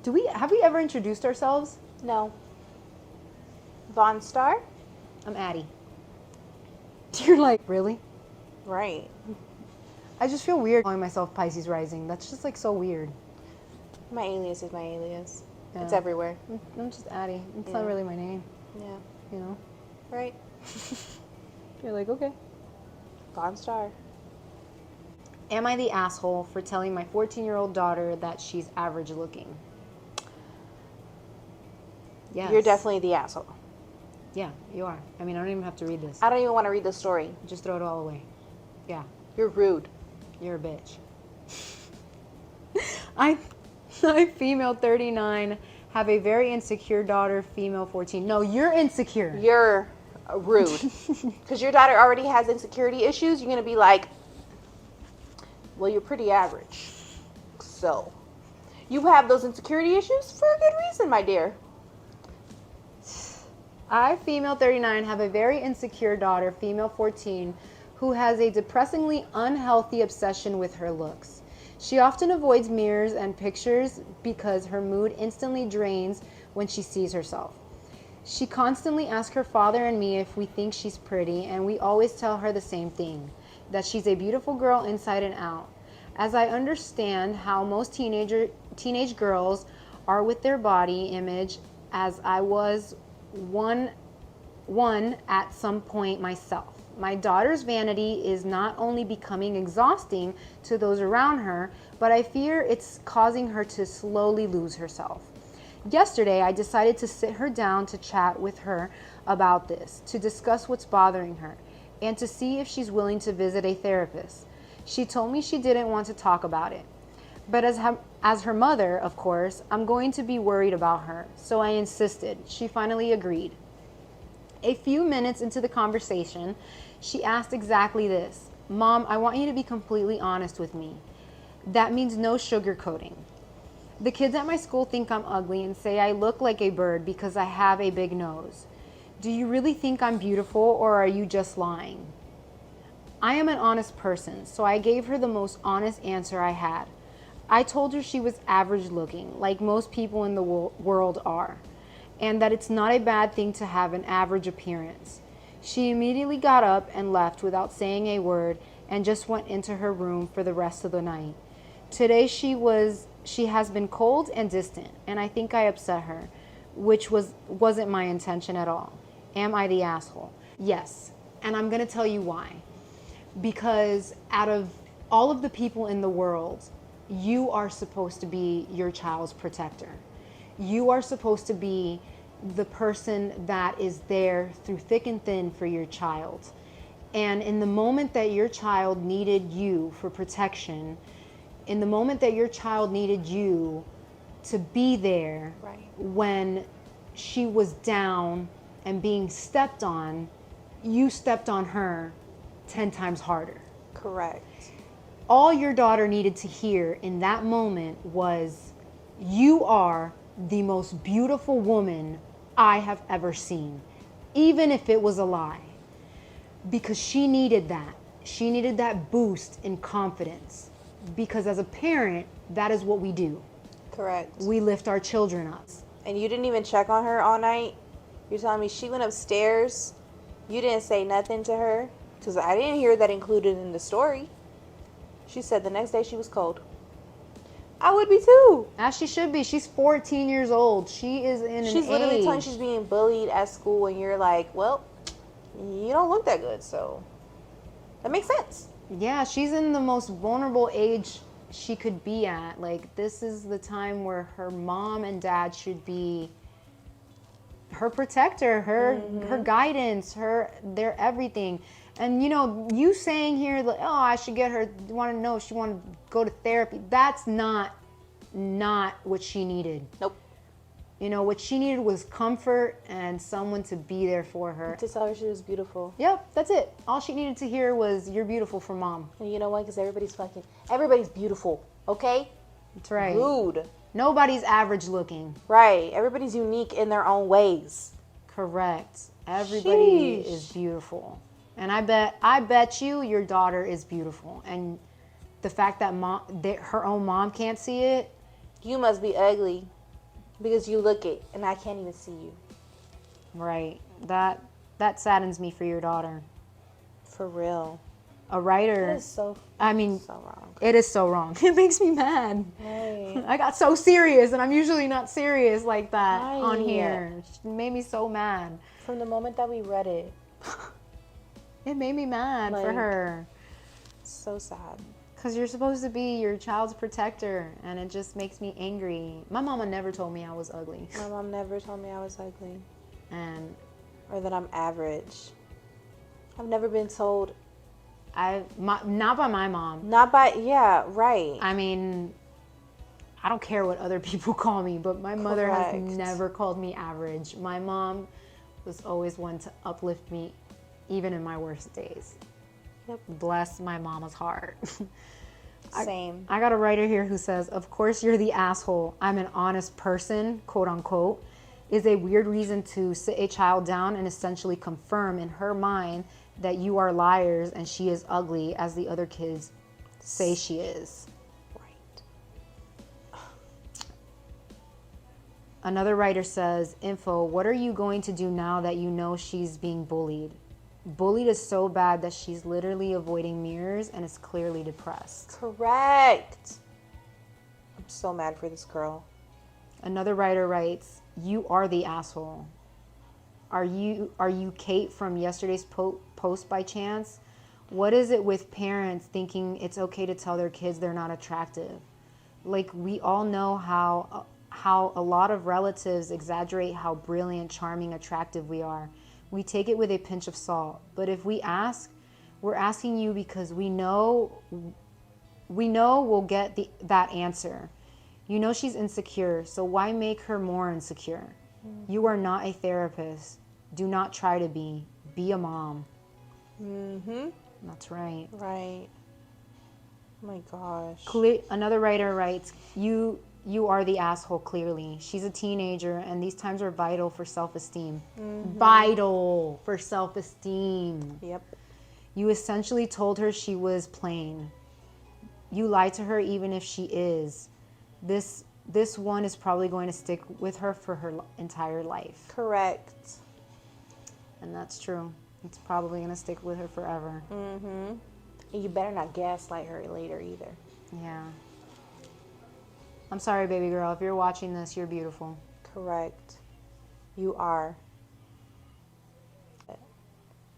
Have we ever introduced ourselves? No. Von Star? I'm Addie. You're like, really? Right. I just feel weird calling myself Pisces rising. That's just like so weird. My alias is my alias. Yeah. It's everywhere. I'm just Addie. It's Yeah. not really my name, Yeah. you know? Right. You're like, okay. Von Star. Am I the asshole for telling my 14-year-old daughter that she's average looking? Yes. You're definitely the asshole. Yeah, you are. I mean, I don't even have to read this. I don't even want to read the story. Just throw it all away. Yeah, You're rude. you're a bitch. I, female 39, have a very insecure daughter, female 14. No, you're insecure. You're rude. Because your daughter already has insecurity issues. You're going to be like, well, you're pretty average. So, you have those insecurity issues for a good reason, my dear. I, female 39, have a very insecure daughter, female 14, who has a depressingly unhealthy obsession with her looks. She often avoids mirrors and pictures because her mood instantly drains when she sees herself. She constantly asks her father and me if we think she's pretty, and we always tell her the same thing, that she's a beautiful girl inside and out. As I understand how most teenage girls are with their body image, as I was one at some point myself. My daughter's vanity is not only becoming exhausting to those around her, but I fear it's causing her to slowly lose herself. Yesterday, I decided to sit her down to chat with her about this, to discuss what's bothering her, and to see if she's willing to visit a therapist. She told me she didn't want to talk about it. But as her mother, of course, I'm going to be worried about her, so I insisted. She finally agreed. A few minutes into the conversation, she asked exactly this. Mom, I want you to be completely honest with me. That means no sugarcoating. The kids at my school think I'm ugly and say I look like a bird because I have a big nose. Do you really think I'm beautiful, or are you just lying? I am an honest person, so I gave her the most honest answer I had. I told her she was average looking, like most people in the world are, and that it's not a bad thing to have an average appearance. She immediately got up and left without saying a word and just went into her room for the rest of the night. Today she has been cold and distant, and I think I upset her, which wasn't my intention at all. Am I the asshole? Yes, and I'm going to tell you why. Because out of all of the people in the world, you are supposed to be your child's protector. You are supposed to be the person that is there through thick and thin for your child. And in the moment that your child needed you for protection, in the moment that your child needed you to be there, Right. when she was down and being stepped on, you stepped on her 10 times harder. Correct. All your daughter needed to hear in that moment was, you are the most beautiful woman I have ever seen, even if it was a lie. Because she needed that. She needed that boost in confidence. Because as a parent, that is what we do. Correct. We lift our children up. And you didn't even check on her all night? You're telling me she went upstairs, you didn't say nothing to her? Because I didn't hear that included in the story. She said the next day she was cold. I would be too. As she should be. She's 14 years old. She is in an age. She's literally telling she's being bullied at school, and you're like, well, you don't look that good, so that makes sense. Yeah, she's in the most vulnerable age she could be at. Like, this is the time where her mom and dad should be her protector, her guidance, their everything. And you know, you saying here, like, oh, I should get her, want to know if she want to go to therapy. That's not what she needed. Nope. You know, what she needed was comfort and someone to be there for her. To tell her she was beautiful. Yep, that's it. All she needed to hear was, you're beautiful from mom. And you know what? Because everybody's beautiful, okay? That's right. Rude. Nobody's average looking. Right. Everybody's unique in their own ways. Correct. Everybody Sheesh. is beautiful. And I bet you your daughter is beautiful. And the fact that her own mom can't see it. You must be ugly. Because you look it, and I can't even see you. Right. That saddens me for your daughter. For real. A writer. That is so wrong. It is so wrong. It makes me mad. Right. I got so serious, and I'm usually not serious like that on Right. here. It made me so mad. From the moment that we read it. It made me mad for her. So sad. Because you're supposed to be your child's protector, and it just makes me angry. My mama never told me I was ugly. My mom never told me I was ugly. Or that I'm average. I've never been told. Not by my mom. Not by, yeah, right. I mean, I don't care what other people call me, but my mother has never called me average. My mom was always one to uplift me, even in my worst days. Yep. Bless my mama's heart. Same. I got a writer here who says, of course you're the asshole. I'm an honest person, quote unquote, is a weird reason to sit a child down and essentially confirm in her mind that you are liars and she is ugly as the other kids say she is. Right. Another writer says, info, what are you going to do now that you know she's being bullied? Bullied is so bad that she's literally avoiding mirrors and is clearly depressed. Correct. I'm so mad for this girl. Another writer writes, you are the asshole. Are you Kate from yesterday's post by chance? What is it with parents thinking it's okay to tell their kids they're not attractive? Like, we all know how a lot of relatives exaggerate how brilliant, charming, attractive we are. We take it with a pinch of salt. But if we ask, we're asking you because we know we'll get that answer. You know she's insecure, so why make her more insecure? You are not a therapist. Do not try to be. Be a mom. Mm-hmm. That's right. Right. Oh my gosh. Another writer writes, you are the asshole, clearly. She's a teenager, and these times are vital for self-esteem. Mm-hmm. Vital for self-esteem. Yep. You essentially told her she was plain. You lied to her even if she is. This one is probably going to stick with her for her entire life. Correct. And that's true. It's probably going to stick with her forever. Mm-hmm. And you better not gaslight her later either. Yeah. I'm sorry, baby girl. If you're watching this, you're beautiful. Correct. You are.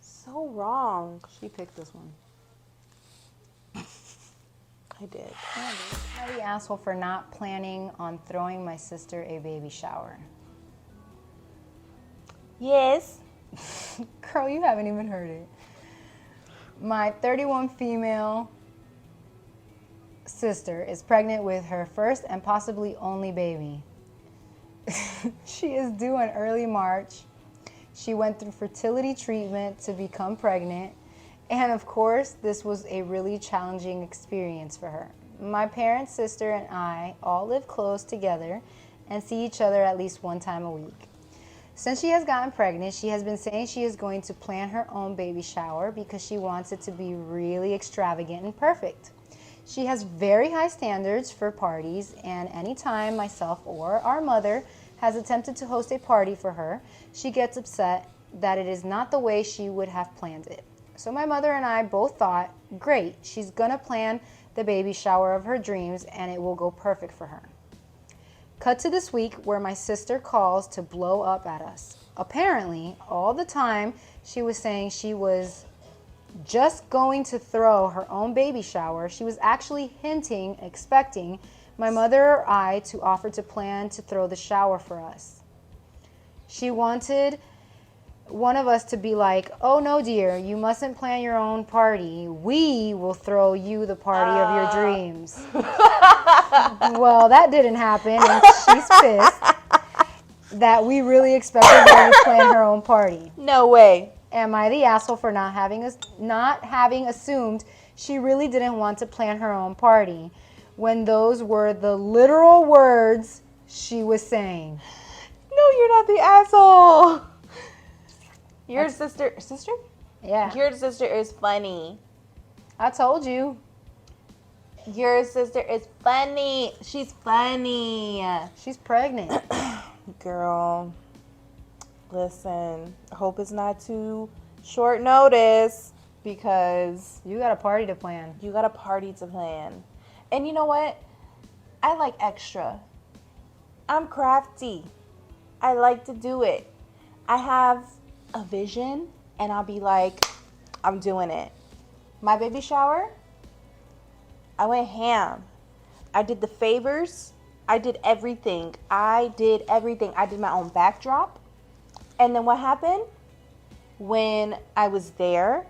So wrong. She picked this one. I did. I'm the asshole for not planning on throwing my sister a baby shower. Yes. Girl, you haven't even heard it. My 31 female sister is pregnant with her first and possibly only baby. She is due in early March. She went through fertility treatment to become pregnant. And of course, this was a really challenging experience for her. My parents, sister, and I all live close together and see each other at least one time a week. Since she has gotten pregnant, she has been saying she is going to plan her own baby shower because she wants it to be really extravagant and perfect. She has very high standards for parties, and anytime myself or our mother has attempted to host a party for her, she gets upset that it is not the way she would have planned it. So my mother and I both thought, great, she's gonna plan the baby shower of her dreams and it will go perfect for her. Cut to this week where my sister calls to blow up at us. Apparently, all the time she was saying she was just going to throw her own baby shower, she was actually hinting, expecting my mother or I to offer to plan to throw the shower for us. She wanted one of us to be like, oh no dear, you mustn't plan your own party. We will throw you the party of your dreams. Well, that didn't happen, and she's pissed that we really expected her to plan her own party. No way. Am I the asshole for not having assumed she really didn't want to plan her own party when those were the literal words she was saying? No, you're not the asshole. Your sister? Yeah. Your sister is funny. I told you. Your sister is funny. She's funny. She's pregnant. Girl, listen. I hope it's not too short notice because You got a party to plan. you got a party to plan. And you know what? I like extra. I'm crafty. I like to do it. I have a vision and I'll be like, I'm doing it. My baby shower, I went ham. I did the favors. I did everything. I did my own backdrop. And then what happened? When I was there,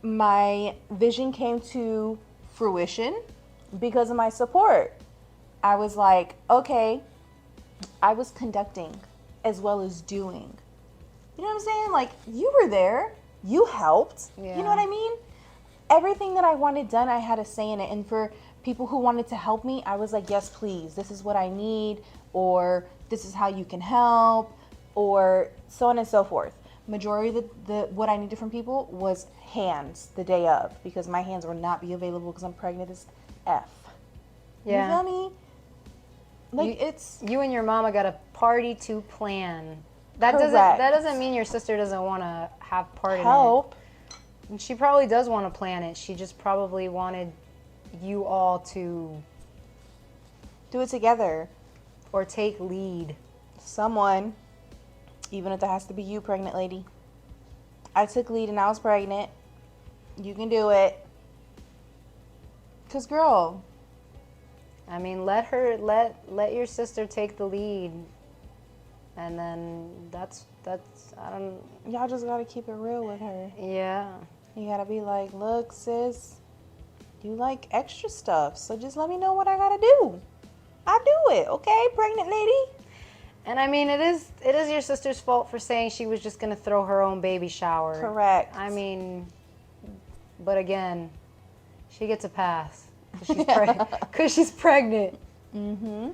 my vision came to fruition because of my support. I was like, okay, I was conducting as well as doing. You know what I'm saying? Like, you were there. You helped. Yeah. You know what I mean? Everything that I wanted done, I had a say in it. And for people who wanted to help me, I was like, yes, please. This is what I need. Or this is how you can help. Or so on and so forth. Majority of the what I needed from people was hands the day of. Because my hands will not be available because I'm pregnant as F. Yeah. You feel me? Like, it's... You and your mama got a party to plan. Correct. That doesn't mean your sister doesn't want to have part in it. help. And she probably does want to plan it. She just probably wanted you all to Do it together. or take lead. Someone, even if it has to be you, pregnant lady. I took lead and I was pregnant. You can do it. Cause girl, I mean, let your sister take the lead, and then that's I don't. y'all just gotta keep it real with her. Yeah. You gotta be like, look, sis, you like extra stuff, so just let me know what I gotta do. I do it, okay, pregnant lady? And I mean, it is your sister's fault for saying she was just gonna throw her own baby shower. Correct. I mean, but again, she gets a pass because she's pregnant. Mm-hmm.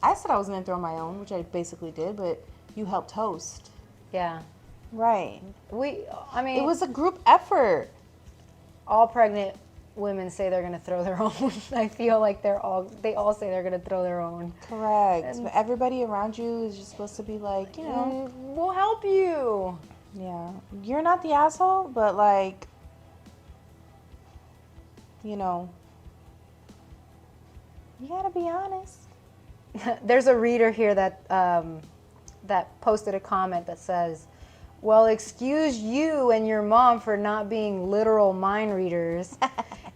I said I was gonna throw my own, which I basically did, but you helped host. Yeah. Right. I mean, It was a group effort. all pregnant women say they're gonna throw their own. I feel like they all say they're gonna throw their own. Correct. But everybody around you is just supposed to be like, you know, We'll help you. yeah, you're not the asshole, but like, you know, you gotta be honest. There's a reader here that that posted a comment that says, well, excuse you and your mom for not being literal mind readers.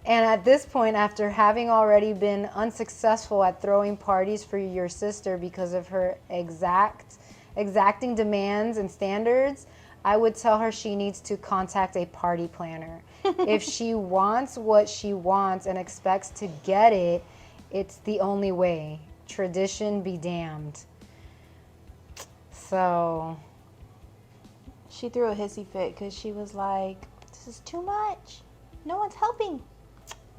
And at this point, after having already been unsuccessful at throwing parties for your sister because of her exacting demands and standards, I would tell her she needs to contact a party planner. If she wants what she wants and expects to get it, it's the only way. Tradition be damned. So... She threw a hissy fit because she was like, this is too much. No one's helping.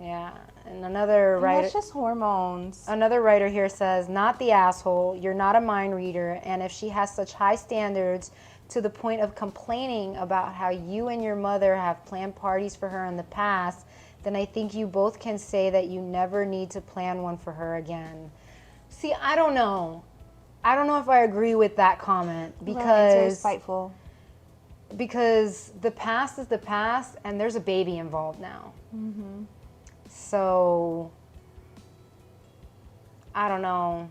yeah, and another And writer... that's just hormones. Another writer here says, not the asshole, you're not a mind reader, and if she has such high standards to the point of complaining about how you and your mother have planned parties for her in the past, then I think you both can say that you never need to plan one for her again. See, I don't know. I don't know if I agree with that comment Right, it's very because spiteful. the past is the past and there's a baby involved now. Mm-hmm. So, I don't know.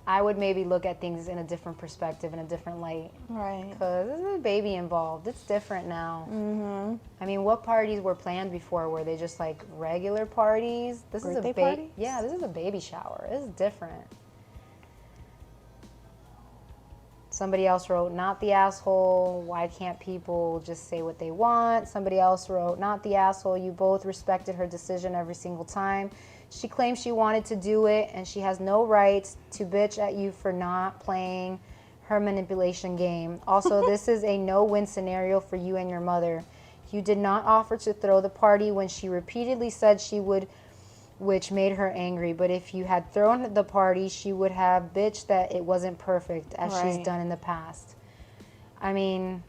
I would maybe look at things in a different perspective, in a different light. Right. Because there's a baby involved. It's different now. Mm-hmm. I mean, what parties were planned before? Were they just like regular parties? This Birthday is a parties? Yeah, this is a baby shower. This is different. Somebody else wrote, not the asshole. Why can't people just say what they want? Somebody else wrote, not the asshole. You both respected her decision every single time. She claims she wanted to do it, and she has no right to bitch at you for not playing her manipulation game. Also, this is a no-win scenario for you and your mother. You did not offer to throw the party when she repeatedly said she would, which made her angry. But if you had thrown the party, she would have bitched that it wasn't perfect, as she's Right. done in the past. I mean,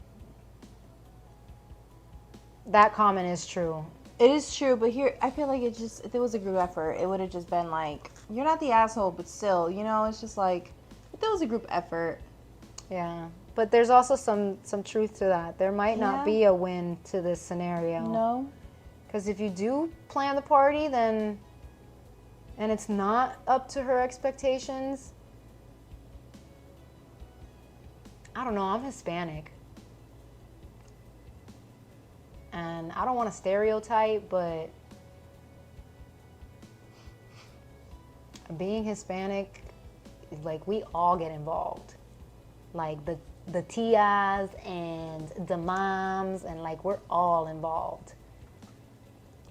that comment is true. It is true, but here I feel like if it was a group effort, it would have just been like, you're not the asshole, but still, it's just like, if there was a group effort. Yeah, but there's also some truth to that. There might not Yeah. be a win to this scenario. No. Because if you do plan the party, and it's not up to her expectations, I don't know, I'm Hispanic. And I don't want to stereotype, but being Hispanic, like, we all get involved. Like the tias and the moms, and like, we're all involved.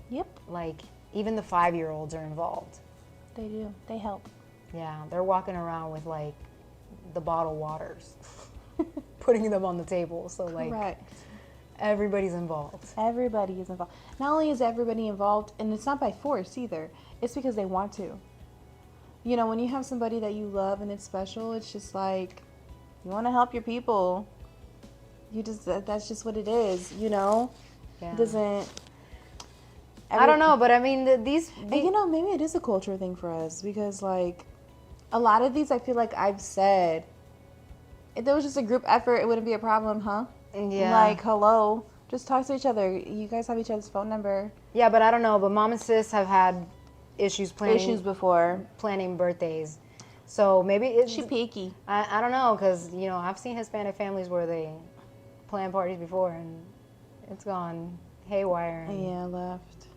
Yep. Like, even the 5-year-olds are involved. They do. They help. Yeah, they're walking around with like the bottled waters, putting them on the table. So like, Correct. everybody's involved. Everybody is involved. Not only is everybody involved, and it's not by force either. It's because they want to. When you have somebody that you love and it's special, it's just like, you want to help your people. That's just what it is, Yeah. It doesn't. I don't know, but I mean, these And maybe it is a culture thing for us, because like, a lot of these, I feel like I've said, if there was just a group effort, it wouldn't be a problem, huh? Yeah. Like, hello, just talk to each other. You guys have each other's phone number. Yeah, but I don't know. But mom and sis have had issues before. planning birthdays. So maybe it's... She picky. I don't know, because, I've seen Hispanic families where they plan parties before, and it's gone haywire. And, Yeah, left.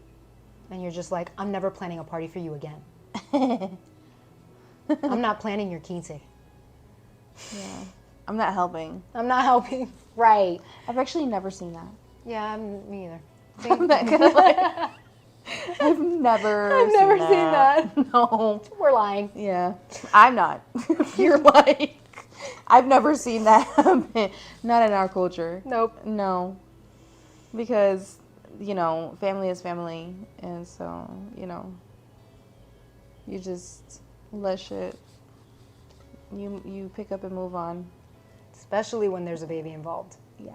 And you're just like, I'm never planning a party for you again. I'm not planning your quince. Yeah. I'm not helping. I'm not helping. Right. I've actually never seen that. Yeah, me either. I'm not gonna lie. I've never seen that. No. We're lying. Yeah. I'm not. You're like, I've never seen that happen. Not in our culture. Nope. No. Because, family is family. And so, you just let shit. You pick up and move on. Especially when there's a baby involved. Yeah.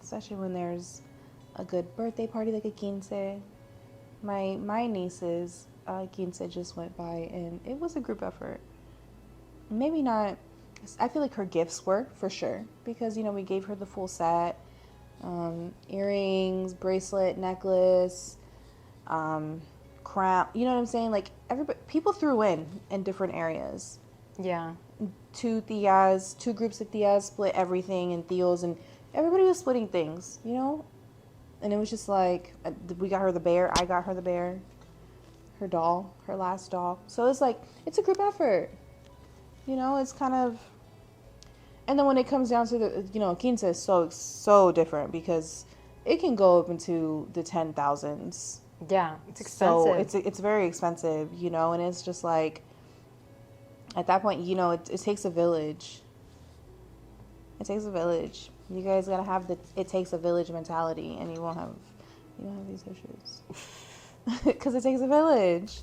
Especially when there's a good birthday party like a quince. My niece's quince just went by, and it was a group effort. Maybe not. I feel like her gifts were, for sure, because we gave her the full set, earrings, bracelet, necklace, crown. You know what I'm saying? Like, people threw in different areas. Yeah. Two groups of tias split everything, and tios, and everybody was splitting things, And it was just like, we got her the bear, I got her the bear, her doll, her last doll. So it's like, it's a group effort. It's kind of, and then when it comes down to the, quince is so different, because it can go up into the 10,000s. Yeah, it's expensive. So it's very expensive, and it's just like, at that point, it takes a village. It takes a village. You guys gotta have the "it takes a village" mentality, and you won't have these issues because it takes a village.